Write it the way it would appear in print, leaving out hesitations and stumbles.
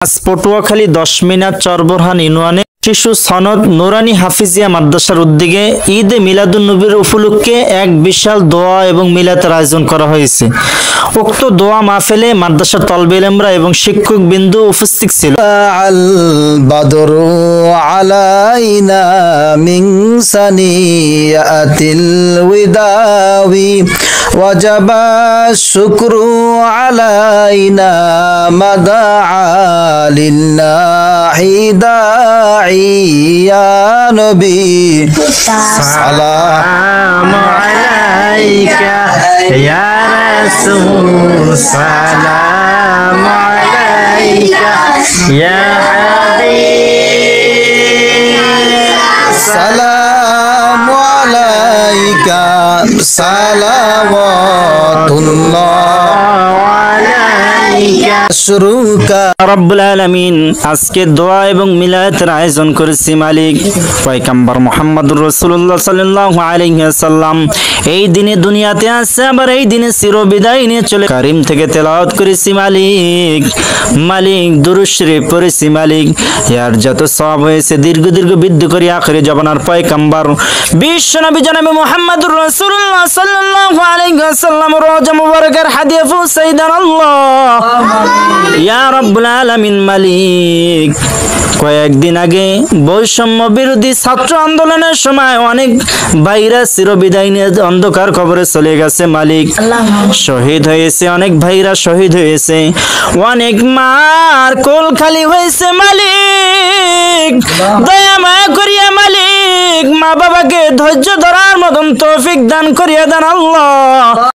আজ পটুয়াখালী 10 মিনার চরবরহান ইউনিয়নে শিশু সনদ নুরানি হাফিজিয়া মাদ্রাসার উদ্যোগে ঈদে মিলাদুন নবীর উপলক্ষে এক বিশাল দোয়া এবং মিলাতের আয়োজন করা হয়েছে। উক্ত দোয়া মাহফিলে মাদ্রাসার তলবে ইলমরা এবং শিক্ষক বিন্দু উপস্থিত ছিল। আল বাদরু আলাইনা মিন সানিয়াতিল ওয়াদাওই ওয়াজাবা শুকরু আলাইনা মাদাআ লিল্লাহি দাইয়া নবী সালামু আলাইকা ইয়া রাসূল সালামু আলাইকা ইয়া হাবিব সালামু আলাইকা সালাওয়াতুল্লাহ রব্বুল আলামিন আজকে দোয়া এবং মিলাতের আয়োজন করেছি মালিক। পয়গম্বর মুহাম্মদুর রাসূলুল্লাহ সাল্লাল্লাহু আলাইহি ওয়াসাল্লাম এই দিনে দুনিয়াতে আসছে, আবার এই দিনে চিরবিদায় নিয়ে চলে কারিম থেকে তেলাওয়াত করেছি মালিক। মালিক দুরূদ শরীফ পড়েছি মালিক। ইয়ার যত সওয়াব হয়েছে দীর্ঘ বৃদ্ধি করি আখিরে জবানার পয়গম্বর বিশ্বনবী জনাবে মুহাম্মদুর রাসূলুল্লাহ সাল্লাল্লাহু আলাইহি ওয়াসাল্লাম রওজা মুবারকের হাদিয়া পৌঁছাই দেন আল্লাহ ইয়া রব্বুল আলামিন। মালিক কয়েকদিন আগে বৈষম্য বিরোধী ছাত্র আন্দোলনের সময় অনেক ভাইরা চিরবিদায় নিয়ে অন্ধকার কবরে চলে গেছে মালিক। শহীদ হয়েছে, অনেক ভাইরা শহীদ হয়েছে, অনেক মার কোল খালি হয়েছে মালিক। দয়া মায়া করিয়া মালিক মা বাবাকে ধৈর্য ধরার মতন তৌফিক দান করিয়া দেন আল্লাহ।